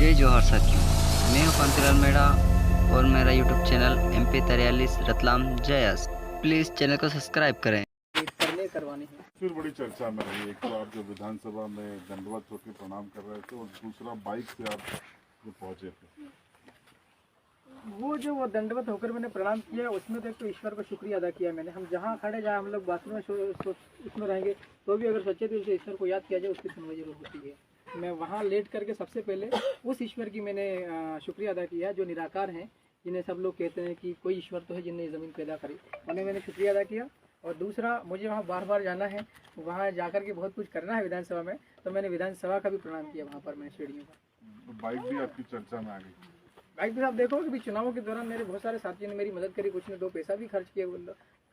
जय जोहार साथियों, मैं हूं कांतिलाल मेड़ा और मेरा YouTube channel MP43 Ratlam JAYS. Please channel को सब्सक्राइब करें। करवानी है। फिर बड़ी चर्चा में रही, एक तो आप जो विधानसभा में दंडवत होकर प्रणाम कर रहे थे और दूसरा बाइक से आप जो पहुंचे थे, वो दंडवत होकर मैंने प्रणाम किया, उसमें तो एक तो ईश्वर का शुक्रिया अदा किया मैंने। हम जहाँ खड़े जाए, हम लोग बाथरूम में उसमें रहेंगे तो भी अगर सच्चे दिल से ईश्वर को याद किया जाए, उसकी सुनवाई जरूर होती है। मैं वहाँ लेट करके सबसे पहले उस ईश्वर की मैंने शुक्रिया अदा किया जो निराकार हैं, जिन्हें सब लोग कहते हैं कि कोई ईश्वर तो है जिन्हें ज़मीन पैदा करी, उन्हें मैंने शुक्रिया अदा किया। और दूसरा, मुझे वहाँ बार बार जाना है, वहाँ जाकर के बहुत कुछ करना है विधानसभा में, तो मैंने विधानसभा का भी प्रणाम किया वहाँ पर, मैंने सीढ़ियों पर। बाइक भी आपकी चर्चा में आ गई। बाइक भी आप देखो कि चुनावों के दौरान मेरे बहुत सारे साथियों ने मेरी मदद करी, कुछ ने 2 पैसा भी खर्च किए,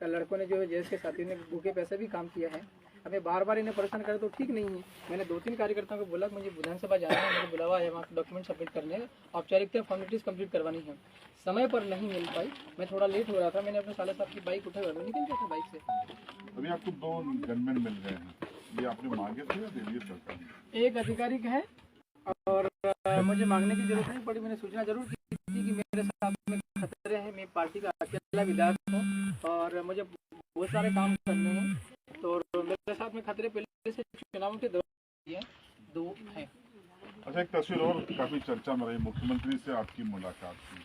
लड़कों ने जो है जेएस के साथियों ने भूखे पैसे भी काम किया है। अब मैं बार बार इन्हें परेशान करे तो ठीक नहीं है। मैंने 2-3 कार्यकर्ताओं को बोला कि मुझे विधानसभा जाना है, मुझे बुलावा है, वहाँ डॉक्यूमेंट सबमिट करने, औपचारिकता फॉर्मेलिटीज कंप्लीट करवानी है। समय पर नहीं मिल पाई, मैं थोड़ा लेट हो रहा था, मैंने अपने साले साहब की बाइक उठा हुआ निकल गया था बाइक से। अभी आपको 2 गनमैन मिल गए हैं, ये आपने मांगे थे या दे दिए सरकार ने? एक अधिकारी का है और मुझे मांगने की जरूरत नहीं पड़ी, मैंने सूचना जरूर की थी कि मेरे साथ में खतरे हैं, मैं पार्टी का अकेला विधायक हूँ और मुझे बहुत सारे काम करने हैं, तो मेरे साथ में खतरे पहले से चुनाव के दौरान 2 हैं। अच्छा, एक तस्वीर और काफी चर्चा में रही, मुख्यमंत्री से आपकी मुलाकात थी,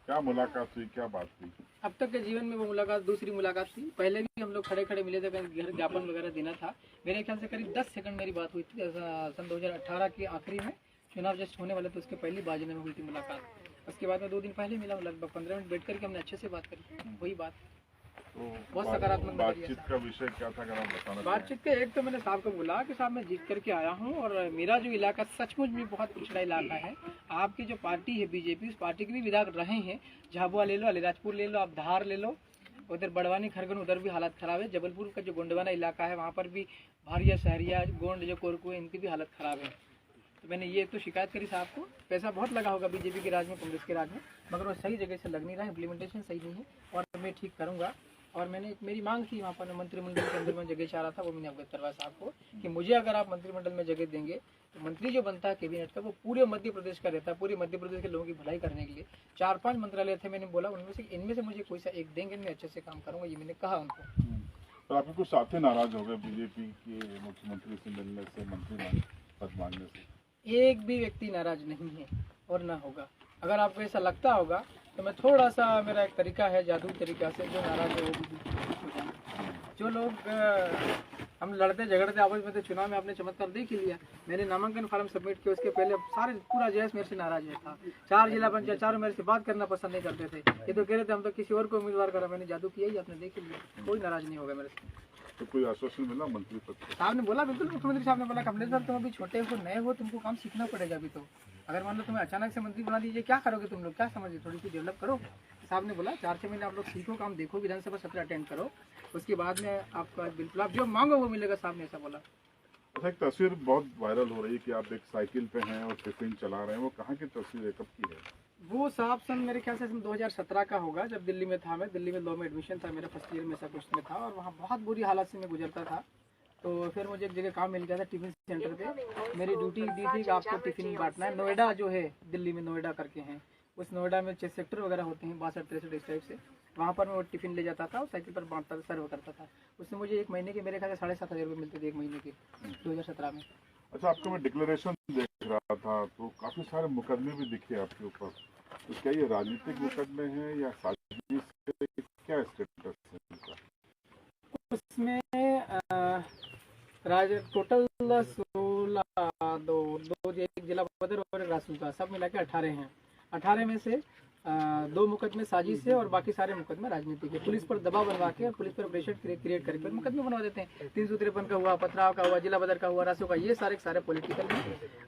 क्या मुलाकात हुई, क्या बात हुई? अब तक के जीवन में वो मुलाकात दूसरी मुलाकात थी। पहले भी हम लोग खड़े खड़े मिले थे, घर ज्ञापन वगैरह देना था, मेरे ख्याल से करीब 10 सेकंड मेरी बात हुई थी सन 2018 के आखिरी में, चुनाव जस्ट होने वाले तो उसके पहली बाजी में हुई थी मुलाकात। उसके बाद में 2 दिन पहले मिला, लगभग 15 मिनट बैठ करके हमने अच्छे से बात करी, वही बात। तो बहुत सकारात्मक बातचीत का विषय क्या था, अगर आप बताना? बातचीत का एक तो मैंने साहब को बोला कि साहब मैं जीत करके आया हूँ और मेरा जो इलाका सचमुच में बहुत पिछड़ा इलाका है। आपकी जो पार्टी है बीजेपी, उस पार्टी के भी विधायक रहे हैं, झाबुआ ले लो, अलीराजपुर ले लो, आप धार ले लो, उधर बड़वानी खरगोन, उधर भी हालत ख़राब है। जबलपुर का जो गोंडवाना इलाका है, वहाँ पर भी भारिया शहरिया गोंड जो कोरकू है, इनकी भी हालत ख़राब है। तो मैंने ये तो शिकायत करी साहब को। पैसा बहुत लगा होगा बीजेपी के राज में, कांग्रेस के राज में, मगर वो सही जगह से लग नहीं रहा है, इम्प्लीमेंटेशन सही नहीं है और मैं ठीक करूँगा। और मैंने मेरी मांग थी वहाँ पर मंत्रिमंडल के अंदर में जगह चाह रहा था, वो मैंने अवगत करवाया साहब को कि मुझे अगर आप मंत्रिमंडल में जगह देंगे तो मंत्री जो बनता है कैबिनेट का, वो पूरे मध्य प्रदेश का रहता है, पूरे मध्य प्रदेश के लोगों की भलाई करने के लिए। 4-5 मंत्रालय थे, मैंने बोला इनमें से मुझे कोई सा एक देंगे, मैं अच्छे से काम करूँगा, ये मैंने कहा उनको। तो आपके कुछ साथी नाराज हो गए बीजेपी के मुख्यमंत्री से मिलने से, मंत्री पद मांगने से? एक भी व्यक्ति नाराज नहीं है और ना होगा। अगर आपको ऐसा लगता होगा तो मैं थोड़ा सा, मेरा एक तरीका है जादू तरीका से, जो नाराज है वो भी हो जाए। जो लोग हम लड़ते झगड़ते आपस में थे, चुनाव में आपने चमत्कार देख ही लिया। मैंने नामांकन फॉर्म सबमिट किया, उसके पहले सारे पूरा जयस मेरे से नाराज है था। 4 जिला पंचायत, चारों मेरे से बात करना पसंद नहीं करते थे, ये तो कह रहे थे हम तो किसी और को उम्मीदवार करा। मैंने जादू किया ही, आपने देख लिया, कोई नाराज नहीं होगा मेरे से। तो कोई आश्वासन मिला मंत्री पद से? साहब ने बोला, बिल्कुल मुख्यमंत्री साहब ने बोला कमलेश सर तुम अभी छोटे हो, नए हो, तुमको काम सीखना पड़ेगा अभी तो। अगर मान लो तुम्हें अचानक से मंत्री बना दीजिए, क्या करोगे तुम लोग, क्या समझिए, थोड़ी सी डेवलप करो। साहब ने बोला 4-6 महीने आप लोग सीखो, काम देखो, विधानसभा सत्र अटेंड करो, उसके बाद में आपका बिल्कुल आप जो मांगो वो मिलेगा, साहब ने ऐसा बोला। अच्छा, एक तस्वीर बहुत वायरल हो रही है कि आप एक साइकिल पे हैं और टिफिन चला रहे हैं, वो कहाँ की तस्वीर है, कब की है? वो साहब सन मेरे ख्याल से 2017 का होगा, जब दिल्ली में था। मैं दिल्ली में लॉ में एडमिशन था मेरा, फर्स्ट ईयर में ऐसा कुछ में था और वहाँ बहुत बुरी हालत से मैं गुजरता था। तो फिर मुझे एक जगह काम मिल गया था टिफिन सेंटर पे, मेरी ड्यूटी दी थी कि आपको टिफिन बांटना है। नोएडा जो है दिल्ली में, नोएडा करके हैं, उस नोएडा में 6 सेक्टर वगैरह होते हैं, 62-63 इस टाइप से, वहाँ पर मैं वो टिफिन ले जाता था और साइकिल पर बांटता था, सर्व करता था। उससे मुझे एक महीने के मेरे ख्याल से 7,500 रुपये मिलते थे एक महीने के, 2017 में। अच्छा, आपका मैं डिक्लेरेशन देख रहा था तो काफी सारे मुकदमे भी दिखे आपके ऊपर, तो क्या ये राजनीतिक मुकदमे हैं या साजिश से, क्या स्टेटस है इनका? उसमें टोटल 16 दो एक जिला बदर और एक रासू का, सब मिला के 18 हैं। 18 में से 2 मुकदमे साजिश से और बाकी सारे मुकदमे राजनीतिक है। पुलिस पर दबाव बनवा के और पुलिस पर प्रेशर क्रिएट करके मुकदमे बनवा देते हैं। 353 का हुआ, पथराव का हुआ, जिला बदर का हुआ, रासू का, ये सारे पॉलिटिकल में।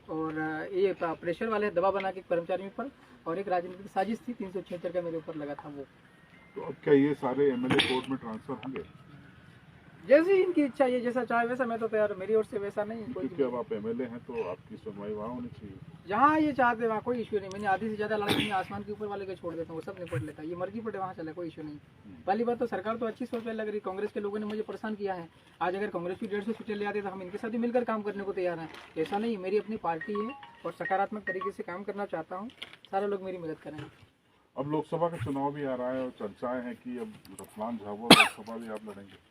और ये प्रेशर वाले दबाव बना के कर्मचारियों पर, और एक राजनीतिक साजिश थी 376 का मेरे ऊपर लगा था वो। तो अब क्या ये सारे एमएलए कोर्ट में ट्रांसफर होंगे? जैसे इनकी इच्छा, ये जैसा चाहे वैसा, मैं तो तैयार, मेरी ओर से वैसा नहीं कोई। क्योंकि अब आप एमएलए हैं तो आपकी सुनवाई वहाँ होनी चाहिए। जहाँ ये चाहते हैं वहाँ कोई इशू नहीं। मैंने आधी से ज़्यादा लड़ाई मैं आसमान के ऊपर वाले को छोड़ देता हूँ, वो सब निपट लेता है। ये मर्जी पड़े वहाँ चले, कोई इशू नहीं। पहली बात तो सरकार तो अच्छी सोच में लग रही। कांग्रेस के लोगों ने मुझे परेशान किया है। आज अगर कांग्रेस की 150 सीटें ले आते तो हम इनके साथ ही मिलकर काम करने को तैयार हैं। ऐसा नहीं, मेरी अपनी पार्टी है और सकारात्मक तरीके से काम करना चाहता हूँ। सारे लोग मेरी मदद करेंगे। अब लोकसभा का चुनाव भी आ रहा है और चर्चाएं हैं कि अब रतलाम झाबुआ लोकसभा भी आप लड़ेंगे।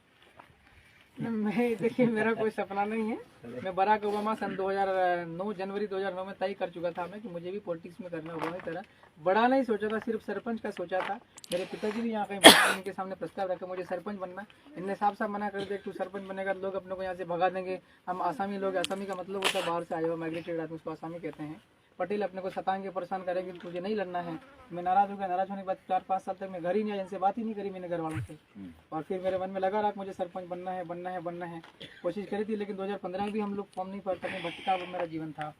मैं देखिए, मेरा कोई सपना नहीं है। मैं बराक ओबामा सन 2009 जनवरी 2009 में तय कर चुका था मैं कि मुझे भी पॉलिटिक्स में करना होगा। तरह बड़ा नहीं सोचा था, सिर्फ सरपंच का सोचा था। मेरे पिताजी भी यहाँ कहीं बैठे, इनके सामने प्रस्ताव रखा मुझे सरपंच बनना। इनने साफ साफ मना कर दिया, तू सरपंच बनेगा लोग अपने को यहाँ से भगा देंगे। हम आसामी लोग, आसामी का मतलब होता है बाहर से आए हुआ माइग्रेटेड आदमी, उसको आसामी कहते हैं। पटेल अपने को सताएंगे, परेशान करेंगे, तुझे नहीं लड़ना है। मैं नाराज हो गया। नाराज होने के बाद 4-5 साल तक मैं घर ही नहीं आया, इनसे बात ही नहीं करी मैंने घर वालों से। और फिर मेरे मन में लगा रहा मुझे सरपंच बनना है, बनना है, बनना है। कोशिश करी थी, लेकिन 2015 में भी हम लोग फॉर्म नहीं भरते थे, भटका मेरा जीवन था।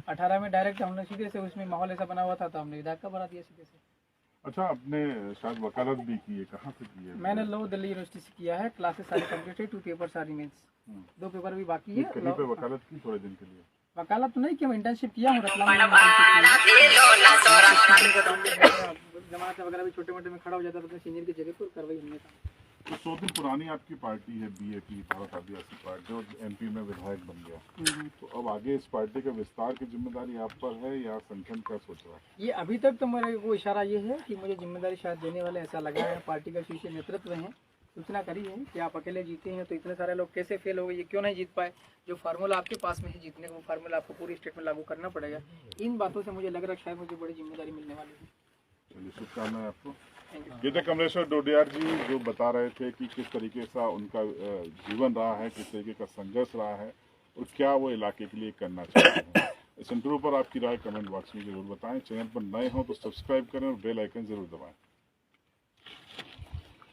18 में डायरेक्ट हमने सीधे से, उसमें माहौल ऐसा बना हुआ था तो हमने विधायक का भरा दिया सीधे से। अच्छा, आपने शायद वकालत भी की है, कहाँ से की है? मैंने लॉ दिल्ली यूनिवर्सिटी से किया है। क्लासेस सारी कंप्लीट है, 2 पेपर सारी मेंस, 2 पेपर भी बाकी है। कहीं पे वकालत की थोड़े दिन के लिए? वकालत तो नहीं किया, मैं इंटर्नशिप किया हूँ रतलाम में। जमानत वगैरह भी छोटे मोटे में खड़ा हो जाता था अपने सीनियर की जगह पर, करवाई हमने था। तो 100 दिन पुरानी आपकी पार्टी है बीएपी, भारत आदिवासी पार्टी, जो एमपी में विधायक बन गया। तो अब आगे इस पार्टी का विस्तार की जिम्मेदारी आप पर है या संगठन क्या सोच रहा है? ये अभी तक तो मेरे को इशारा ये है कि मुझे जिम्मेदारी शायद देने वाले, ऐसा लगा है। पार्टी का शीर्ष नेतृत्व है, सूचना करी है कि आप अकेले जीते हैं तो इतने सारे लोग कैसे फेल हो गए, ये क्यों नहीं जीत पाए। जो फार्मूला आपके पास में है जीतने का, वो फार्मूला आपको पूरी स्टेट में लागू करना पड़ेगा। इन बातों से मुझे लग रहा है शायद मुझे बड़ी जिम्मेदारी मिलने वाली है। चलिए, शुभकामनाएं आपको। ये थे कमलेश्वर डोडियार जी, जो बता रहे थे कि किस तरीके से उनका जीवन रहा है, किस तरीके का संघर्ष रहा है और क्या वो इलाके के लिए करना चाहते हैं। इस इंटरव्यू पर आपकी राय कमेंट बॉक्स में जरूर बताएं। चैनल पर नए हो तो सब्सक्राइब करें और बेल आइकन जरूर दबाएं।